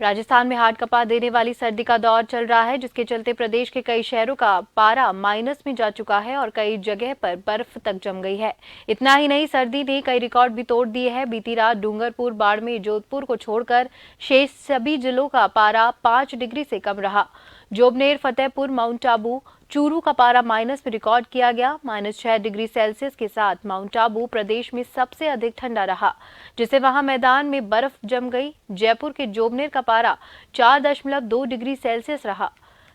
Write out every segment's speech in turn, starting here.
राजस्थान में हाथ कपा देने वाली सर्दी का दौर चल रहा है, जिसके चलते प्रदेश के कई शहरों का पारा माइनस में जा चुका है और कई जगह पर बर्फ तक जम गई है। इतना ही नहीं, सर्दी ने कई रिकॉर्ड भी तोड़ दिए हैं। बीती रात डूंगरपुर, बाड़मेर, जोधपुर को छोड़कर शेष सभी जिलों का पारा 5 डिग्री से कम रहा। जोबनेर, फतेहपुर, माउंट आबू, चूरू का पारा माइनस में रिकॉर्ड किया गया। -6 डिग्री सेल्सियस के साथ माउंट आबू प्रदेश में सबसे अधिक ठंडा रहा, जिससे वहां मैदान में बर्फ जम गई। जयपुर के जोबनेर का पारा 4.2 डिग्री सेल्सियस रहा।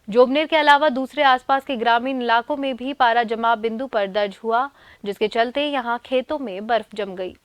जोबनेर के अलावा दूसरे आसपास के ग्रामीण इलाकों में भी पारा जमाव बिंदु पर दर्ज हुआ, जिसके चलते यहां खेतों में बर्फ जम गई।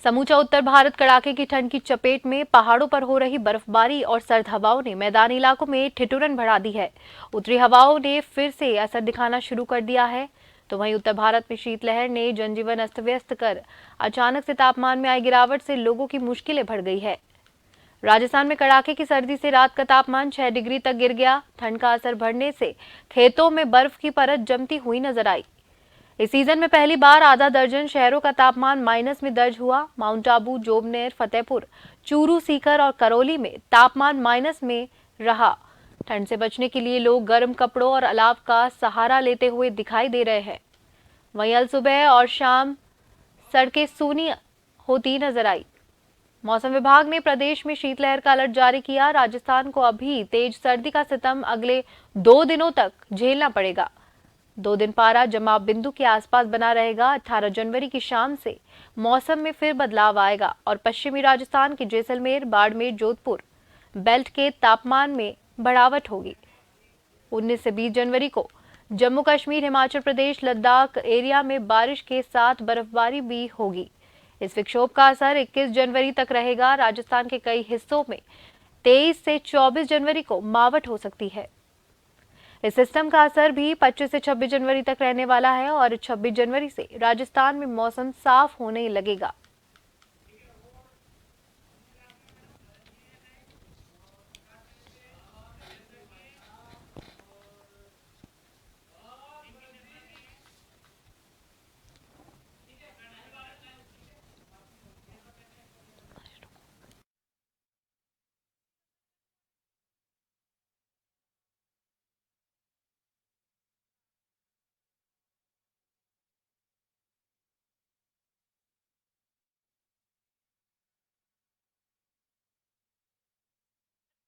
समूचा उत्तर भारत कड़ाके की ठंड की चपेट में। पहाड़ों पर हो रही बर्फबारी और सर्द हवाओं ने मैदानी इलाकों में ठिठुरन बढ़ा दी है। उत्तरी हवाओं ने फिर से असर दिखाना शुरू कर दिया है, तो वहीं उत्तर भारत में शीतलहर ने जनजीवन अस्त व्यस्त कर अचानक से तापमान में आई गिरावट से लोगों की मुश्किलें बढ़ गई है। राजस्थान में कड़ाके की सर्दी से रात का तापमान 6 डिग्री तक गिर गया। ठंड का असर बढ़ने से खेतों में बर्फ की परत जमती हुई नजर आई। इस सीजन में पहली बार आधा दर्जन शहरों का तापमान माइनस में दर्ज हुआ। माउंट आबू, जोबनेर, फतेहपुर, चूरू, सीकर और करौली में तापमान माइनस में रहा। ठंड से बचने के लिए लोग गर्म कपड़ों और अलाव का सहारा लेते हुए दिखाई दे रहे हैं। वहीं अल सुबह और शाम सड़कें सूनी होती नजर आई। मौसम विभाग ने प्रदेश में शीतलहर का अलर्ट जारी किया। राजस्थान को अभी तेज सर्दी का सितम अगले 2 दिनों तक झेलना पड़ेगा। 2 दिन पारा जमाव बिंदु के आसपास बना रहेगा। 18 जनवरी की शाम से मौसम में फिर बदलाव आएगा और पश्चिमी राजस्थान के जैसलमेर, बाड़मेर, जोधपुर बेल्ट के तापमान में बढ़ावट होगी। 19 से 20 जनवरी को जम्मू कश्मीर, हिमाचल प्रदेश, लद्दाख एरिया में बारिश के साथ बर्फबारी भी होगी। इस विक्षोभ का असर 21 जनवरी तक रहेगा। राजस्थान के कई हिस्सों में 23 से 24 जनवरी को मावठ हो सकती है। इस सिस्टम का असर भी 25 से 26 जनवरी तक रहने वाला है और 26 जनवरी से राजस्थान में मौसम साफ होने लगेगा।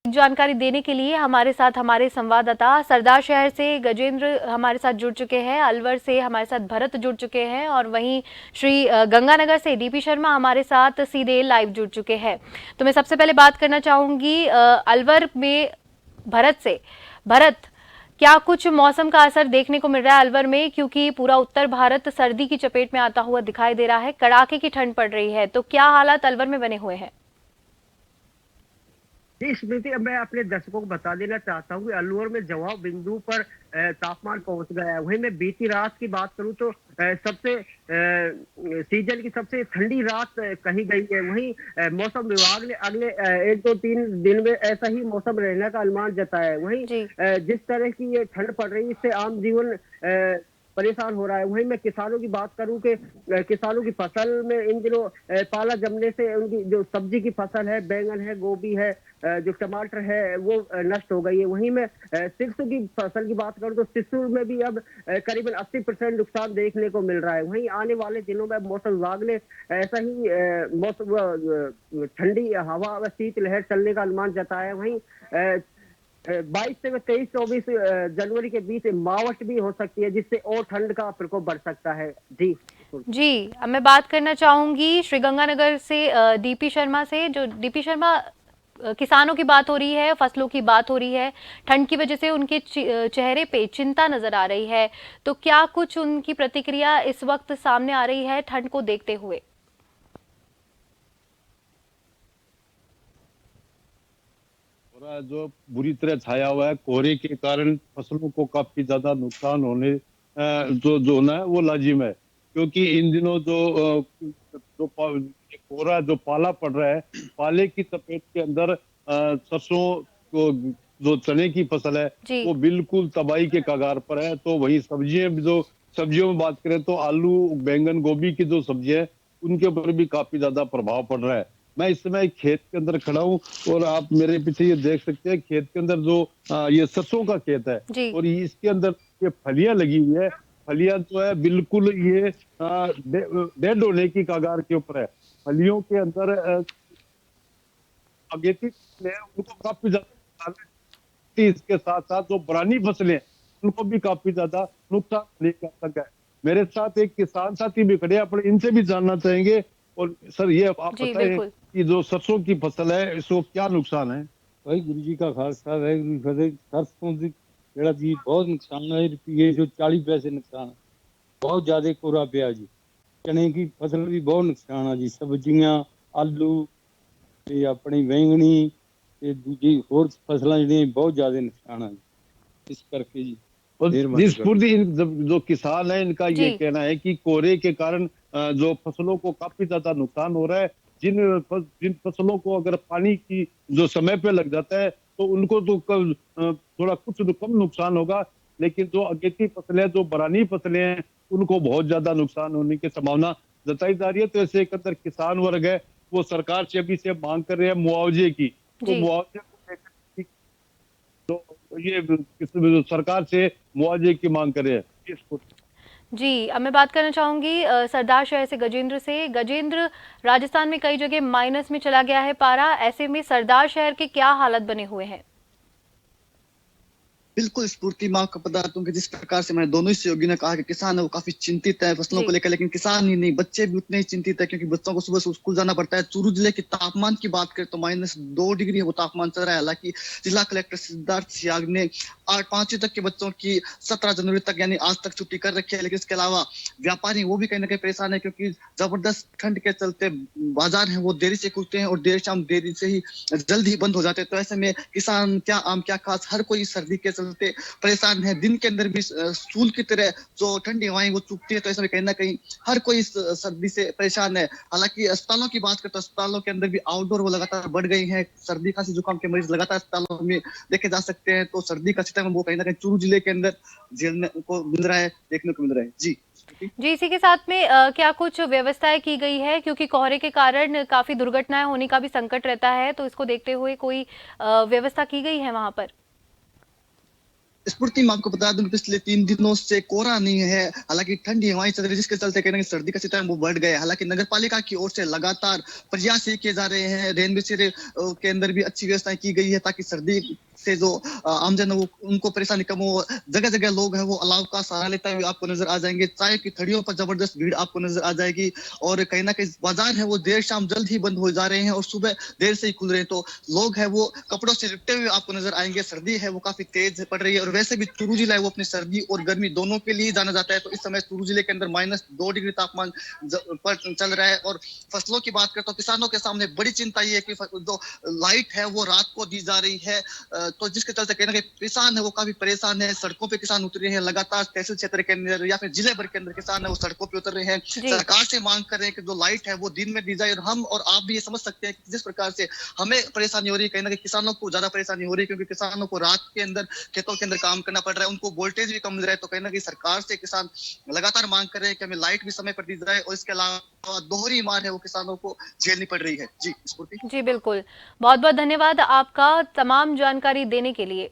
जानकारी देने के लिए हमारे साथ हमारे संवाददाता सरदार शहर से गजेंद्र हमारे साथ जुड़ चुके हैं, अलवर से हमारे साथ भरत जुड़ चुके हैं और वहीं श्री गंगानगर से डीपी शर्मा हमारे साथ सीधे लाइव जुड़ चुके हैं। तो मैं सबसे पहले बात करना चाहूंगी अलवर में भरत से। भरत, क्या कुछ मौसम का असर देखने को मिल रहा है अलवर में, क्योंकि पूरा उत्तर भारत सर्दी की चपेट में आता हुआ दिखाई दे रहा है, कड़ाके की ठंड पड़ रही है, तो क्या हालात अलवर में बने हुए हैं? जी स्मृति, अब मैं अपने दर्शकों को बता देना चाहता हूँ कि अलवर में जमाव बिंदु पर तापमान पहुंच गया है। वहीं मैं बीती रात की बात करूं तो सबसे सीजन की सबसे ठंडी रात कही गई है। वहीं मौसम विभाग ने अगले 1 2 3 दिन में ऐसा ही मौसम रहने का अनुमान जताया है। वहीं जिस तरह की ये ठंड पड़ रही है, इससे आम जीवन परेशान हो रहा है। वहीं मैं किसानों की बात करूं कि किसानों की फसल में इन दिनों पाला जमने से उनकी जो सब्जी की फसल है, बैंगन है, गोभी है, जो टमाटर है, वो नष्ट हो गई है। वहीं मैं सिरसों की फसल की बात करूं तो सिरसों में भी अब करीबन 80% नुकसान देखने को मिल रहा है। वहीं आने वाले दिनों में मौसम विभाग ने ऐसा ही मौसम ठंडी हवा व शीतलहर चलने का अनुमान जताया है। वहीं 22 से 23 24 जनवरी के बीच मावठ भी हो सकती है, जिससे और ठंड का प्रकोप बढ़ सकता है। जी जी, अब मैं बात करना चाहूंगी श्रीगंगानगर से डीपी शर्मा से। जो डीपी शर्मा, किसानों की बात हो रही है, फसलों की बात हो रही है, ठंड की वजह से उनके चेहरे पे चिंता नजर आ रही है, तो क्या कुछ उनकी प्रतिक्रिया इस वक्त सामने आ रही है ठंड को देखते हुए? कोहरा जो बुरी तरह छाया हुआ है, कोहरे के कारण फसलों को काफी ज्यादा नुकसान होने जो जो होना है वो लाजिम है, क्योंकि इन दिनों जो कोहरा जो पाला पड़ रहा है, पाले की चपेट के अंदर सरसों को, जो चने की फसल है जी। वो बिल्कुल तबाही के कगार पर है। तो वही सब्जियों में बात करें तो आलू, बैंगन, गोभी की जो सब्जियां है उनके ऊपर भी काफी ज्यादा प्रभाव पड़ रहा है। मैं इस समय एक खेत के अंदर खड़ा हूँ और आप मेरे पीछे ये देख सकते हैं, खेत के अंदर जो ये सरसों का खेत है जी। और इसके अंदर ये फलियां लगी हुई है। फलियां जो है बिल्कुल ये डेड होने की कगार के ऊपर है। फलियों के अंदर अगेती फसलें हैं, उनको काफी ज्यादा नुकसान है। इसके साथ साथ जो पुरानी फसलें हैं उनको भी काफी ज्यादा नुकसान होने का आशंका है। मेरे साथ एक किसान साथी भी खड़े हैं, अपने इनसे भी जानना चाहेंगे। और सर ये आप जी, बताएं बिल्कुल। कि जो सरसों की फसल है इसको क्या नुकसान है? वाहिगुरु जी का खालसा वाहिगुरू जी की फतेह। सरसों की ਜਿਹੜਾ ਜੀ ਬਹੁਤ ਨੁਕਸਾਨ है, रुपये जो 40 पैसे नुकसान है, बहुत ज्यादा कोरा पिया जी। चने की फसल भी बहुत नुकसान है जी। सब्जियां, आलू ਤੇ ਆਪਣੀ बैंगनी ਤੇ ਦੂਜੀ ਹੋਰ ਫਸਲਾਂ ਜਿਹੜੀਆਂ ਬਹੁਤ ਜ਼ਿਆਦਾ ਨੁਕਸਾਨ ਹੈ ਜੀ। ਇਸ ਕਰਕੇ जी और मेहरबानी जिस करो। पूर्ति जो किसान है इनका ये जी। कहना है कि कोहरे के कारण जो फसलों को काफी ज्यादा नुकसान हो रहा है। जिन फसलों को अगर पानी की जो समय पे लग जाता है तो उनको तो थोड़ा कुछ कम नुकसान होगा, लेकिन जो अगेती फसलें, जो बरानी फसलें हैं उनको बहुत ज्यादा नुकसान होने की संभावना जताई जा रही है। तो ऐसे एक अंदर किसान वर्ग है वो सरकार से अभी से मांग कर रहे हैं मुआवजे की। तो जी। मुआवजे को लेकर तो ये सरकार से मुआवजे की मांग करे हैं इसको। जी, अब मैं बात करना चाहूंगी सरदार शहर से गजेंद्र से। गजेंद्र, राजस्थान में कई जगह माइनस में चला गया है पारा, ऐसे में सरदार शहर के क्या हालत बने हुए हैं? बिल्कुल स्फूर्ति माँ को बता दूं कि जिस प्रकार से मैंने दोनों ही सहयोगी ने कहा कि किसान है वो काफी चिंतित है फसलों जी। को लेकर, लेकिन किसान ही नहीं बच्चे भी उतने ही चिंतित है क्योंकि बच्चों को सुबह से स्कूल जाना पड़ता है। चूरू जिले के तापमान की बात करें तो -2 डिग्री है वो तापमान चल रहा है। हालांकि जिला कलेक्टर सिद्धार्थ सियाग ने 5वीं तक के बच्चों की 17 जनवरी तक यानी आज तक छुट्टी कर रखी है। लेकिन इसके अलावा व्यापारी वो भी कहीं ना कहीं परेशान है क्योंकि जबरदस्त ठंड के चलते बाजार है वो देरी से खुलते हैं और देर शाम देरी से ही जल्द ही बंद हो जाते हैं। तो ऐसे में किसान क्या आम क्या खास हर कोई सर्दी के चलते परेशान है। दिन के अंदर भी सूल की तरह जो ठंडी हवाएं वो चुभती है। तो ऐसे में कहीं ना कहीं हर कोई सर्दी से परेशान है। हालांकि अस्पतालों की बात करें तो अस्पतालों के अंदर भी आउटडोर वो लगातार बढ़ गई है। सर्दी खांसी जुकाम के मरीज लगातार अस्पतालों में देखे जा सकते हैं। तो सर्दी का सिस्टम वो कहीं ना कहीं चूरू जिले के अंदर झेलने को मिल रहा है, देखने को मिल रहा है। जी जी, इसी के साथ में क्या कुछ व्यवस्थाएं की गई है, क्योंकि कोहरे के कारण काफी दुर्घटनाएं होने का भी संकट रहता है, तो इसको देखते हुए कोई व्यवस्था की गई है वहां पर? स्फूर्ति मैं आपको बता दूं पिछले 3 दिनों से कोहरा नहीं है। हालांकि ठंडी हवाएं चल रही है जिसके चलते कहीं सर्दी का सिस्टम वो बढ़ गया है। हालांकि नगर पालिका की ओर से लगातार प्रयास किए जा रहे हैं। रेन बसेरे के अंदर भी अच्छी व्यवस्थाएं की गई है ताकि सर्दी से जो आमजन है वो उनको परेशानी कम हो। जगह जगह लोग हैं वो अलाव का सहारा लेते हुए आपको नजर आ जाएंगे। चाय की थड़ियों पर जबरदस्त भीड़ आपको नजर आ जाएगी और कहीं ना कहीं बाजार है वो देर शाम जल्द ही बंद हो जा रहे हैं और सुबह देर से ही खुल रहे हैं। तो लोग है वो कपड़ों से लिपटे हुए आपको नजर आएंगे। सर्दी है वो काफी तेज पड़ रही है और वैसे भी चूरू जिला है वो अपनी सर्दी और गर्मी दोनों के लिए जाना जाता है। तो इस समय चूरू जिले के अंदर -2 डिग्री तापमान पर चल रहा है। और फसलों की बात करें तो किसानों के सामने बड़ी चिंता ये है कि जो लाइट है वो रात को दी जा रही है। तो जिसके चलते कहीं ना कहीं किसान है वो काफी परेशान है। सड़कों पे किसान उतरे हैं लगातार। तहसील क्षेत्र के अंदर या फिर जिले भर के अंदर किसान है वो सड़कों पे उतर रहे हैं। सरकार से मांग कर रहे हैं कि जो लाइट है वो दिन में दी जाए। और हम और आप भी ये समझ सकते हैं कि जिस प्रकार से हमें परेशानी हो रही है कहीं ना कहीं किसानों को ज्यादा परेशानी हो रही है क्योंकि किसानों को रात के अंदर खेतों के अंदर काम करना पड़ रहा है। उनको वोल्टेज भी कम मिल रहा है। तो कहीं ना कहीं सरकार से किसान लगातार मांग कर रहे हैं कि हमें लाइट भी समय पर दी जाए और इसके अलावा दोहरी मार है वो किसानों को झेलनी पड़ रही है। जी स्फूर्ति। जी बिल्कुल, बहुत बहुत धन्यवाद आपका तमाम जानकारी देने के लिए।